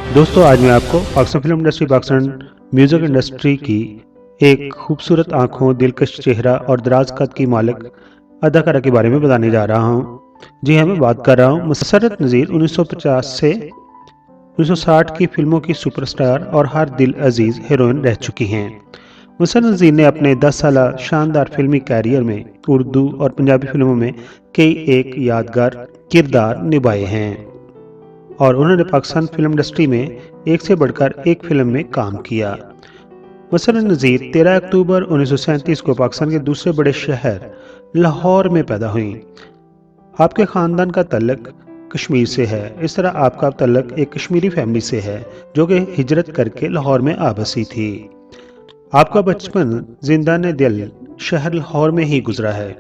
दोस्तों आज मैं आपको Pakistan film industry Pakistan music industry की एक खूबसूरत आंखों, दिलकश चेहरा और दराज कद की मालिक अदाकारा के बारे में बताने जा रहा हूँ। जी हाँ, मैं बात कर रहा हूँ मसरत नज़ीर। 1950 से 1960 की फिल्मों की सुपरस्टार और हर दिल अजीज हीरोइन रह चुकी हैं। मसरत नज़ीर ने अपने 10 साल शानदार फिल्मी कैरियर में उर्दू और पंजाबी फिल्मों में कई एक यादगार किरदार निभाए हैं और उन्होंने पाकिस्तान फिल्म इंडस्ट्री में एक से बढ़कर एक फिल्म में काम किया। मसरत नज़ीर 13 अक्टूबर 1937 को पाकिस्तान के दूसरे बड़े शहर लाहौर में पैदा हुई। आपके ख़ानदान का तल्लक कश्मीर से है। इस तरह आपका तल्लक एक कश्मीरी फैमिली से है जो कि हिजरत करके लाहौर में आ बसी थी। आपका बचपन जिंदान दिल शहर लाहौर में ही गुजरा है।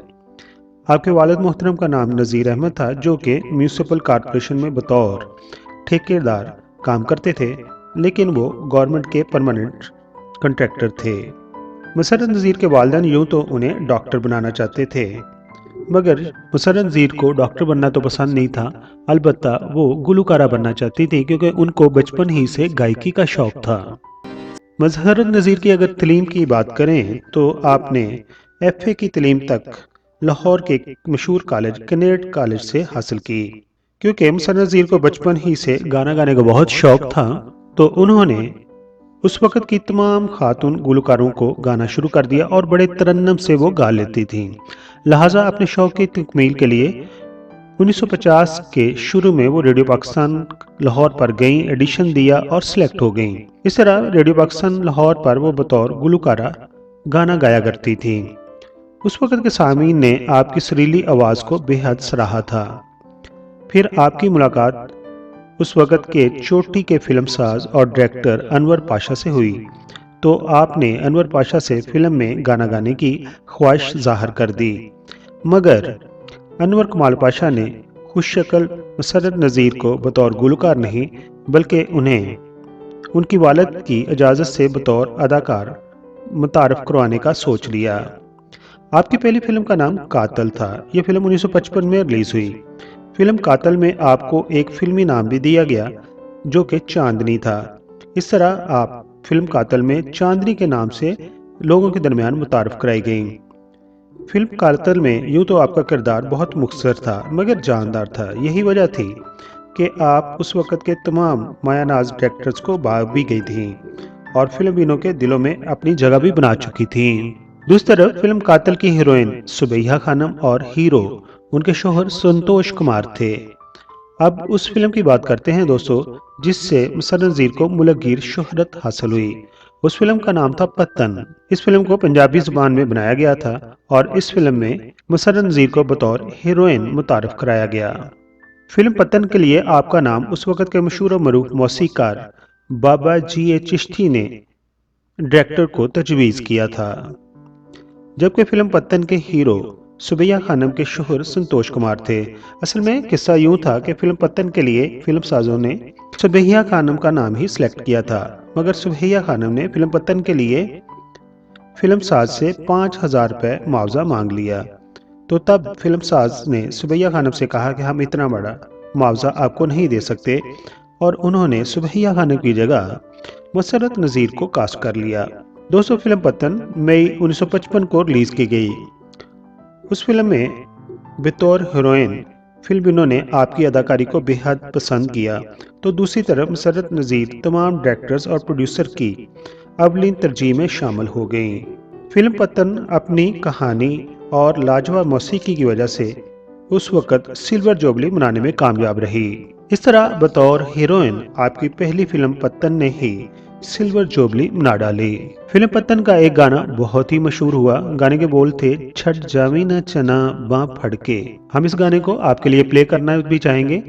आपके वालिद मोहतरम का नाम नज़ीर अहमद था जो कि म्यूनिसिपल कॉरपोरेशन में बतौर ठेकेदार काम करते थे, लेकिन वो गवर्नमेंट के परमानेंट कॉन्ट्रैक्टर थे। मसरत नज़ीर के वालिदैन यूं तो उन्हें डॉक्टर बनाना चाहते थे, मगर मसरत नज़ीर को डॉक्टर बनना तो पसंद नहीं था। अलबत्ता वो गुलकारा बनना चाहती थी क्योंकि उनको बचपन ही से गायकी का शौक था। मसरत नज़ीर की अगर तलीम की बात करें तो आपने एफए की तलीम तक लाहौर के मशहूर कॉलेज कनेट कॉलेज से हासिल की। क्योंकि मसरत नज़ीर को बचपन ही से गाना गाने का बहुत शौक था, तो उन्होंने उस वक़्त की तमाम खातून गुलकारों को गाना शुरू कर दिया और बड़े तरन्नुम से वो गा लेती थीं। लिहाजा अपने शौक की तकमील के लिए 1950 के शुरू में वो रेडियो पाकिस्तान लाहौर पर गईं, एडिशन दिया और सिलेक्ट हो गईं। इस तरह रेडियो पाकिस्तान लाहौर पर वो बतौर गुलकारा गाना गाया करती थीं। उस वक़्त के सामीन ने आपकी सुरीली आवाज़ को बेहद सराहा था। फिर आपकी मुलाकात उस वक़्त के चोटी के फिल्मसाज और डायरेक्टर अनवर पाशा से हुई, तो आपने अनवर पाशा से फिल्म में गाना गाने की ख्वाहिश ज़ाहिर कर दी। मगर अनवर कमाल पाशा ने खुशशक्ल मसरत नज़ीर को बतौर गुलकार नहीं, बल्कि उन्हें उनकी वालिद की इजाज़त से बतौर अदाकार मुतारफ़ करवाने का सोच लिया। आपकी पहली फिल्म का नाम कातल था। यह फिल्म 1955 में रिलीज हुई। फिल्म कातल में आपको एक फिल्मी नाम भी दिया गया जो कि चांदनी था। इस तरह आप फिल्म कातल में चांदनी के नाम से लोगों के दरमियान मुतारफ़ कराई गई। फिल्म कातल में यूं तो आपका किरदार बहुत मुख्तसर था मगर जानदार था। यही वजह थी कि आप उस वक़्त के तमाम मायानाज डायरेक्टर्स को भाग भी गई थीं और फिल्म बिनों के दिलों में अपनी जगह भी बना चुकी थीं। दूसरी तरफ फिल्म कातल की हीरोइन सुबैहा खानम और हीरो उनके शोहर संतोष कुमार थे। अब उस फिल्म की बात करते हैं दोस्तों, जिससे मसरत नज़ीर को मुलकगीर शोहरत हासिल हुई। उस फिल्म का नाम था पत्तन। इस फिल्म को पंजाबी जुबान में बनाया गया था और इस फिल्म में मसरत नज़ीर को बतौर हीरोइन मुतारफ़ कराया गया। फिल्म पत्तन के लिए आपका नाम उस वक़्त के मशहूर और मरूफ मौसीकार बाबा जी ए चिश्ती ने डायरेक्टर को तजवीज़ किया था, जबकि फिल्म पत्तन के हीरो सुबैया खानम के शोहर संतोष कुमार थे। असल में किस्सा यूं था कि फिल्म पत्तन के लिए फिल्म साजों ने सुबैया खानम का नाम ही सिलेक्ट किया था, मगर सुबैया खानम ने फिल्म पत्तन के लिए फिल्म साज से 5,000 रुपये मुआवजा मांग लिया। तो तब फिल्म साज ने सुबैया खानम से कहा कि हम इतना बड़ा मुआवजा आपको नहीं दे सकते, और उन्होंने सुबैया खानम की जगह मसरत नज़ीर को कास्ट कर लिया। दोस्तों फिल्म पत्तन मई 1955 को रिलीज की गई। उस फिल्म में बतौर हीरोइन फिल्म ने आपकी अदाकारी को बेहद पसंद किया, तो दूसरी तरफ मसरत नज़ीर तमाम डायरेक्टर्स और प्रोड्यूसर की अवलीन तरजीह में शामिल हो गईं। फिल्म पत्तन अपनी कहानी और लाजवाब मौसीकी की वजह से उस वक़्त सिल्वर जुबली मनाने में कामयाब रही। इस तरह बतौर हीरोइन आपकी पहली फिल्म पत्तन ने ही सिल्वर जुबली मना डाली। फिल्म पत्तन का एक गाना बहुत ही मशहूर हुआ। गाने के बोल थे छट जावी न चना बाँ फड़के। हम इस गाने को आपके लिए प्ले करना भी चाहेंगे।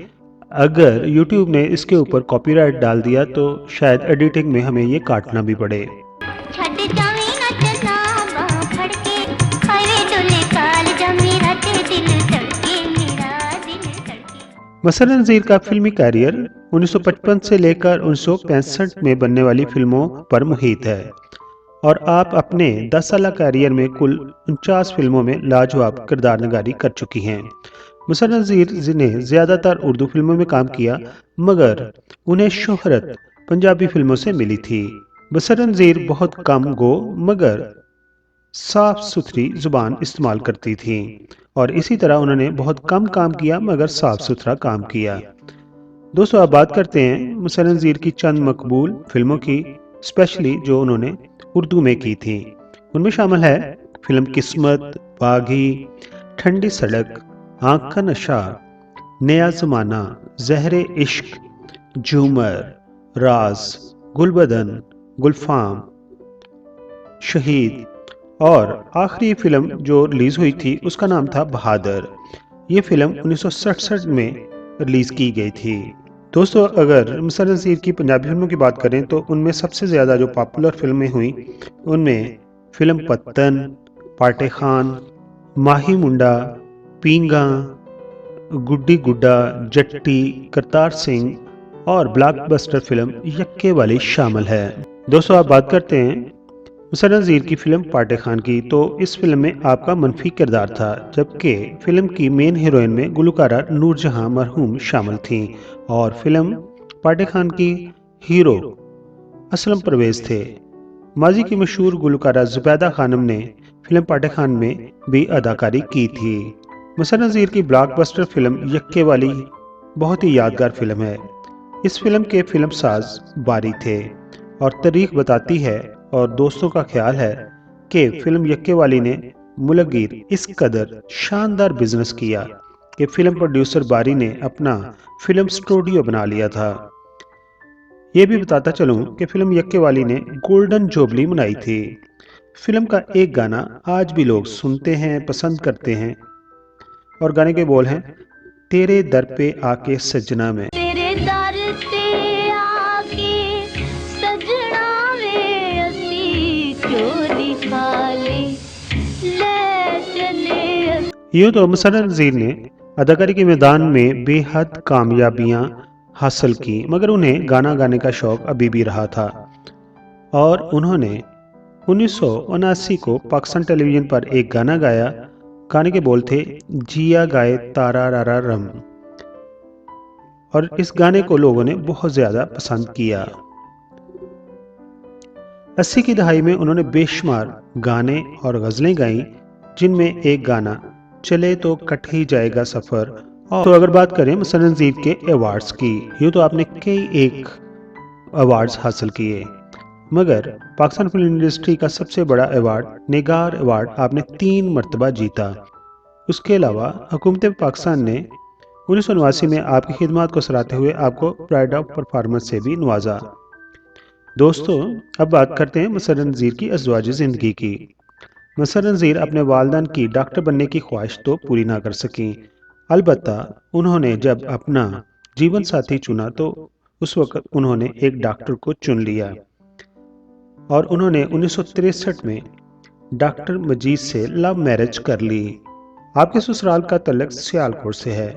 अगर YouTube ने इसके ऊपर कॉपीराइट डाल दिया तो शायद एडिटिंग में हमें ये काटना भी पड़े। छट जावी नचना बाँ फड़के, हाय वे डोले कालजा मेरा ते दिल धड़के, मेरा दिल धड़के। मसरत नज़ीर का फिल्मी कैरियर 1955 से लेकर 1965 में बनने वाली फिल्मों पर मुहित है और आप अपने 10 साल कैरियर में कुल 49 फिल्मों में लाजवाब किरदार निगारी कर चुकी हैं। मसरत नज़ीर ने ज़्यादातर उर्दू फिल्मों में काम किया, मगर उन्हें शोहरत पंजाबी फिल्मों से मिली थी। बसरनजीर बहुत कम गो मगर साफ सुथरी जुबान इस्तेमाल करती थी और इसी तरह उन्होंने बहुत कम काम किया मगर साफ सुथरा काम किया। दोस्तों अब बात करते हैं मुसरनजीर की चंद मकबूल फिल्मों की, स्पेशली जो उन्होंने उर्दू में की थी। उनमें शामिल है फिल्म किस्मत, बागी, ठंडी सड़क, आँख का नशा, नया जमाना, जहरे इश्क, झूमर, राज, गुलबदन, गुलफाम, शहीद और आखिरी फिल्म जो रिलीज हुई थी उसका नाम था बहादुर। ये फिल्म 1967 में रिलीज की गई थी। दोस्तों अगर मुसरनजीर की पंजाबी फिल्मों की बात करें तो उनमें सबसे ज़्यादा जो पॉपुलर फिल्में हुई उनमें फिल्म पत्तन, पाटे खान, माही मुंडा, पींगा, गुड्डी गुड्डा, जट्टी, करतार सिंह और ब्लॉकबस्टर फिल्म यक्के वाली शामिल है। दोस्तों आप बात करते हैं मुसरनजीर की फिल्म पाटे खान की, तो इस फिल्म में आपका मनफी किरदार था, जबकि फिल्म की मेन हीरोइन में गुलकारा नूरजहां मरहूम शामिल थीं और फिल्म पाटे खान की हीरो असलम परवेज थे। माजी की मशहूर गुलकारा जुबैदा खानम ने फिल्म पाटे खान में भी अदाकारी की थी। मुसरनजीर की ब्लॉकबस्टर फिल्म यक्के वाली बहुत ही यादगार फिल्म है। इस फिल्म के फिल्म साज बारी थे और तारीख बताती है और दोस्तों का ख्याल है कि फिल्म यक्के वाली ने मुलगीर इस कदर शानदार बिजनेस किया कि फिल्म प्रोड्यूसर बारी ने अपना फिल्म स्टूडियो बना लिया था। ये भी बताता चलूं कि फिल्म यक्के वाली ने गोल्डन जुबली मनाई थी। फिल्म का एक गाना आज भी लोग सुनते हैं, पसंद करते हैं और गाने के बोल हैं तेरे दर पे आके सजना में। तेरे दर ते आके सजना वे असी चोरी खाले ले चले। यूँ तो मुसरनजीर ने अदाकारी के मैदान में बेहद कामयाबियां हासिल की मगर उन्हें गाना गाने का शौक अभी भी रहा था और उन्होंने 1979 को पाकिस्तान टेलीविजन पर एक गाना गाया। गाने के बोल थे जिया गाए तारा रारा रम और इस गाने को लोगों ने बहुत ज़्यादा पसंद किया। 80 की दहाई में उन्होंने बेशुमार गाने और गज़लें गाईं, जिनमें एक गाना चले तो कट ही जाएगा सफ़र। और तो अगर बात करें मुसरनजीर के अवार्ड्स की, यूँ तो आपने कई एक अवार्ड्स हासिल किए मगर पाकिस्तान फिल्म इंडस्ट्री का सबसे बड़ा अवार्ड निगार अवार्ड आपने 3 मरतबा जीता। उसके अलावा हुकूमत पाकिस्तान ने 1989 में आपकी खिदमत को सराहते हुए आपको प्राइड ऑफ परफॉर्मेंस से भी नवाजा। दोस्तों अब बात करते हैं मुसरनजीर की अज़वाजी ज़िंदगी की। मुसरनजीर अपने वालिदैन की डॉक्टर बनने की ख्वाहिश तो पूरी ना कर सकीं, अलबत्ता उन्होंने जब अपना जीवन साथी चुना तो उस वक्त उन्होंने एक डॉक्टर को चुन लिया और उन्होंने 1963 में डॉक्टर मजीद से लव मैरिज कर ली। आपके ससुराल का तल्लक सियालकोट से है।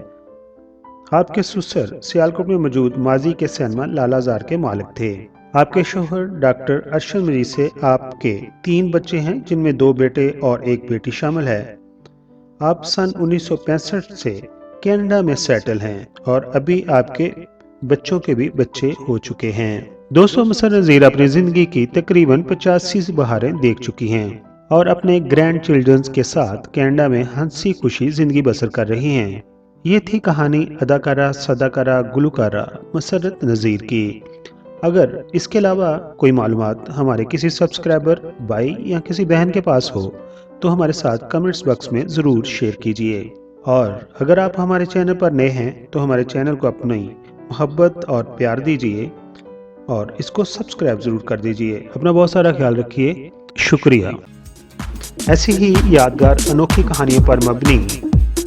आपके ससुर सियालकोट में मौजूद माजी के सिनेमा लालाजार के मालिक थे। आपके शोहर डॉक्टर अरशद मजीद से आपके 3 बच्चे हैं, जिनमें 2 बेटे और 1 बेटी शामिल है। आप सन 1965 से कनाडा में सेटल हैं और अभी आपके बच्चों के भी बच्चे हो चुके हैं। दोस्तों मुसरनजीर अपनी जिंदगी की तकरीबन 85 बहारें देख चुकी हैं और अपने ग्रैंड चिल्ड्रंस के साथ कनाडा में हंसी खुशी जिंदगी बसर कर रही हैं। ये थी कहानी अदाकारा सदाकारा गुलकारा मुसरत नज़ीर की। अगर इसके अलावा कोई मालूमात हमारे किसी सब्सक्राइबर भाई या किसी बहन के पास हो तो हमारे साथ कमेंट्स बॉक्स में ज़रूर शेयर कीजिए। और अगर आप हमारे चैनल पर नए हैं तो हमारे चैनल को अपनी मोहब्बत और प्यार दीजिए और इसको सब्सक्राइब ज़रूर कर दीजिए। अपना बहुत सारा ख्याल रखिए। शुक्रिया। ऐसी ही यादगार अनोखी कहानियों पर मबनी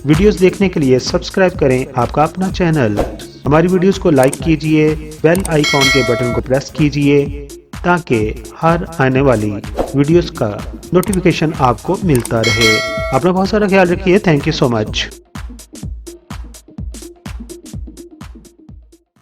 वीडियोस देखने के लिए सब्सक्राइब करें आपका अपना चैनल। हमारी वीडियोस को लाइक कीजिए, बेल आइकॉन के बटन को प्रेस कीजिए ताकि हर आने वाली वीडियोस का नोटिफिकेशन आपको मिलता रहे। अपना बहुत सारा ख्याल रखिए। Thank you so much.